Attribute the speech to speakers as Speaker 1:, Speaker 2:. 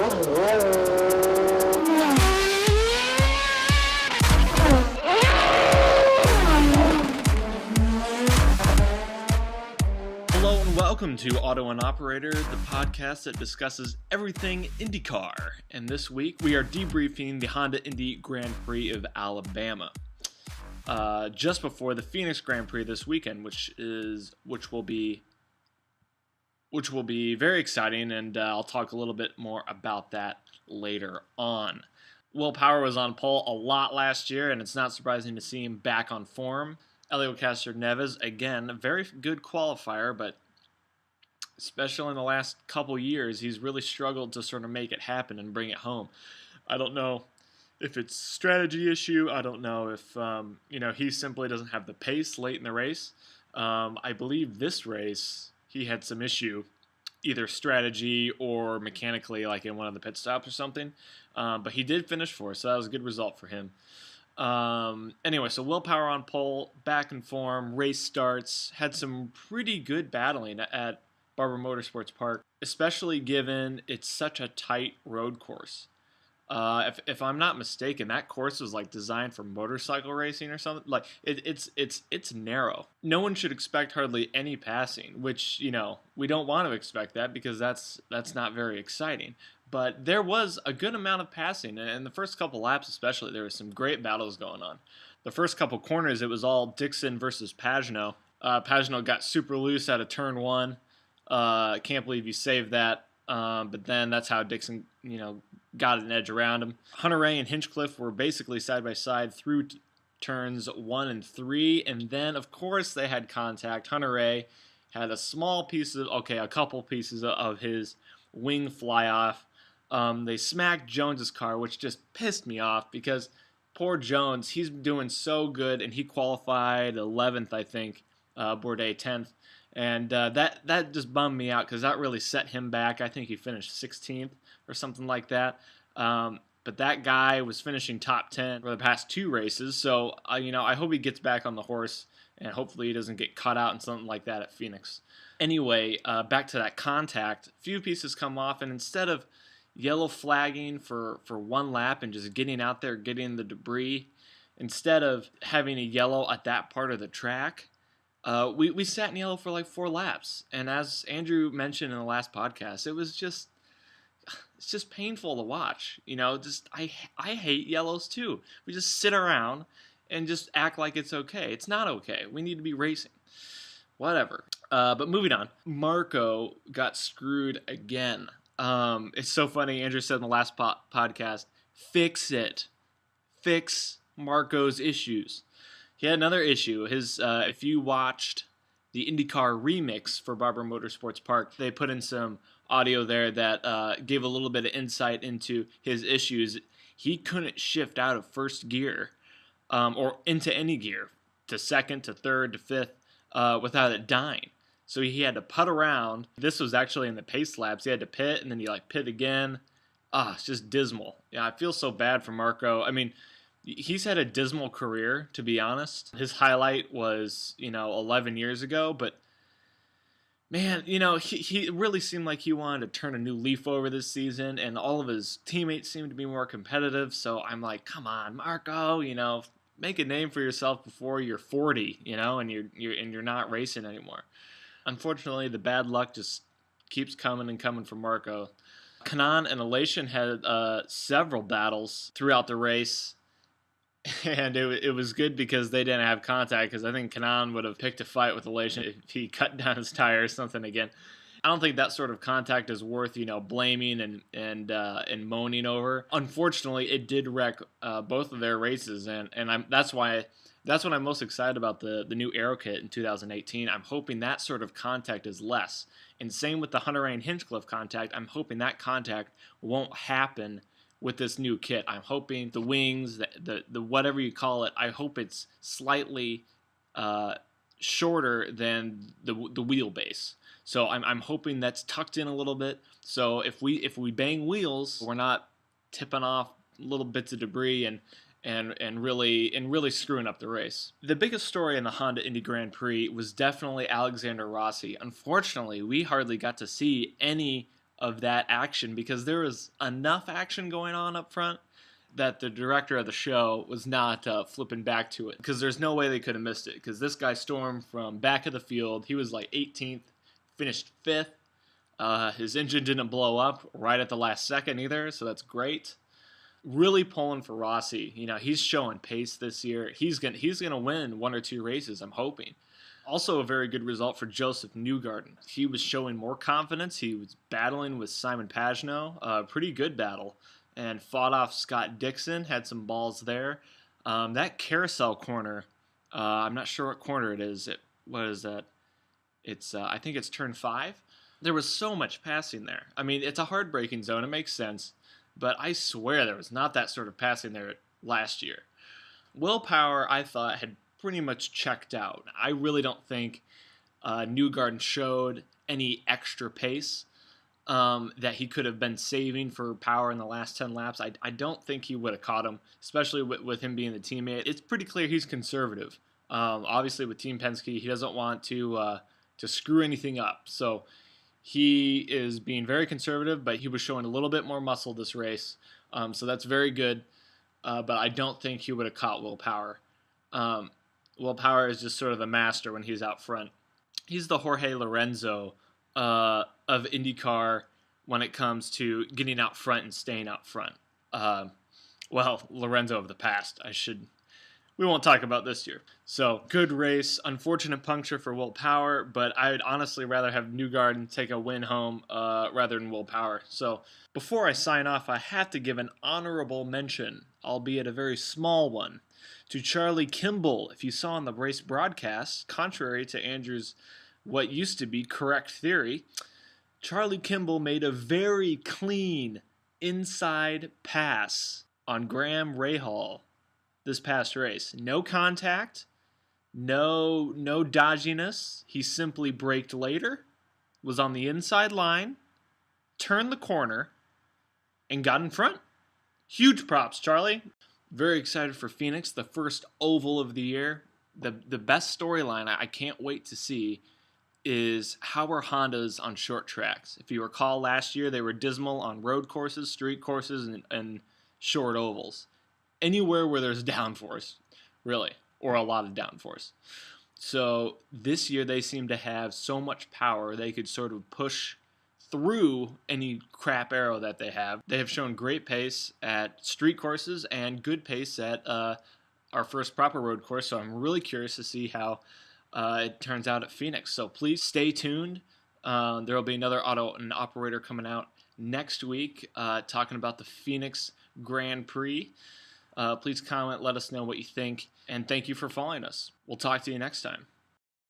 Speaker 1: Hello and welcome to Auto and Operator, the podcast that discusses everything IndyCar. And this week we are debriefing the Honda Indy Grand Prix of Alabama, just before the Phoenix Grand Prix this weekend, which will be very exciting, and I'll talk a little bit more about that later on. Will Power was on pole a lot last year, and it's not surprising to see him back on form. Elio Castroneves, again, a very good qualifier, but especially in the last couple years, he's really struggled to sort of make it happen and bring it home. I don't know if it's a strategy issue. I don't know if, he simply doesn't have the pace late in the race. I believe this race, he had some issue, either strategy or mechanically, like in one of the pit stops or something. But he did finish fourth, so that was a good result for him. Anyway, so Will Power on pole, back in form, race starts, had some pretty good battling at Barber Motorsports Park, especially given it's such a tight road course. If I'm not mistaken, that course was like designed for motorcycle racing or something. Like it's narrow. No one should expect hardly any passing, which we don't want to expect that because that's not very exciting. But there was a good amount of passing, and the first couple laps especially, there was some great battles going on. The first couple corners, it was all Dixon versus Pagenaud. Pagenaud got super loose out of turn one. Can't believe you saved that. But then that's how Dixon, got an edge around him. Hunter-Reay and Hinchcliffe were basically side by side through turns 1 and 3, and then of course they had contact. Hunter-Reay had a couple pieces of his wing fly off. They smacked Jones's car, which just pissed me off because poor Jones, he's doing so good, and he qualified 11th, I think, Bourdais 10th. And that just bummed me out because that really set him back. I think he finished 16th or something like that. But that guy was finishing top 10 for the past 2 races. So, I hope he gets back on the horse, and hopefully he doesn't get caught out in something like that at Phoenix. Anyway, back to that contact. Few pieces come off, and instead of yellow flagging for one lap and just getting out there, getting the debris, instead of having a yellow at that part of the track, we sat in yellow for like 4 laps, and as Andrew mentioned in the last podcast, it's just painful to watch. I hate yellows too. We just sit around and just act like it's okay. It's not okay. We need to be racing. Whatever. But moving on, Marco got screwed again. It's so funny. Andrew said in the last podcast, fix it. Fix Marco's issues. He had another issue. If you watched the IndyCar remix for Barber Motorsports Park, they put in some audio there that gave a little bit of insight into his issues. He couldn't shift out of first gear or into any gear, to second, to third, to fifth, without it dying. So he had to putt around. This was actually in the pace laps. He had to pit, and then he pit again. It's just dismal. Yeah, I feel so bad for Marco. I mean, he's had a dismal career, to be honest. His highlight was, 11 years ago, but man, he really seemed like he wanted to turn a new leaf over this season, and all of his teammates seemed to be more competitive. So I'm like, come on, Marco, make a name for yourself before you're 40, and you're not racing anymore. Unfortunately, the bad luck just keeps coming and coming for Marco. Kanaan and Elation had several battles throughout the race. And it was good because they didn't have contact, because I think Kanaan would have picked a fight with Elation if he cut down his tire or something again. I don't think that sort of contact is worth, blaming and moaning over. Unfortunately, it did wreck both of their races, and that's what I'm most excited about the new Aero kit in 2018. I'm hoping that sort of contact is less. And same with the Hunter-Reay and Hinchcliffe contact. I'm hoping that contact won't happen with this new kit. I'm hoping the wings, the whatever you call it, I hope it's slightly shorter than the wheelbase. So I'm hoping that's tucked in a little bit. So if we bang wheels, we're not tipping off little bits of debris and really screwing up the race. The biggest story in the Honda Indy Grand Prix was definitely Alexander Rossi. Unfortunately, we hardly got to see any of that action, because there was enough action going on up front that the director of the show was not flipping back to it, because there's no way they could have missed it, because this guy stormed from back of the field. He was like 18th, finished 5th. His engine didn't blow up right at the last second either, so that's great. Really pulling for Rossi. You know, he's showing pace this year. He's gonna win 1 or 2 races, I'm hoping. Also, a very good result for Joseph Newgarden. He was showing more confidence. He was battling with Simon Pagenaud, a pretty good battle, and fought off Scott Dixon. Had some balls there. That carousel corner, I'm not sure what corner it is. What is that? It's I think it's turn 5. There was so much passing there. I mean, it's a hard braking zone. It makes sense. But I swear there was not that sort of passing there last year. Will Power, I thought, had pretty much checked out. I really don't think Newgarden showed any extra pace that he could have been saving for Power in the last 10 laps. I don't think he would have caught him, especially with him being the teammate. It's pretty clear he's conservative. Obviously, with Team Penske, he doesn't want to screw anything up. So he is being very conservative, but he was showing a little bit more muscle this race. So that's very good. But I don't think he would have caught Will Power. Will Power is just sort of the master when he's out front. He's the Jorge Lorenzo of IndyCar when it comes to getting out front and staying out front. Well, Lorenzo of the past. We won't talk about this year. So, good race. Unfortunate puncture for Will Power, but I'd honestly rather have Newgarden take a win home rather than Will Power. So, before I sign off, I have to give an honorable mention, albeit a very small one, to Charlie Kimball. If you saw on the race broadcast, contrary to Andrew's what used to be correct theory, Charlie Kimball made a very clean inside pass on Graham Rahal this past race. No contact, no dodginess. He simply braked later, was on the inside line, turned the corner, and got in front. Huge props, Charlie. Very excited for Phoenix, the first oval of the year. The best storyline I can't wait to see is how are Hondas on short tracks. If you recall, last year they were dismal on road courses, street courses, and short ovals. Anywhere where there's downforce, really, or a lot of downforce. So this year they seem to have so much power they could sort of push through any crap arrow that they have. They have shown great pace at street courses and good pace at our first proper road course, so I'm really curious to see how it turns out at Phoenix. So please stay tuned. There will be another auto and operator coming out next week talking about the Phoenix Grand Prix. Please comment, let us know what you think, and thank you for following us. We'll talk to you next time.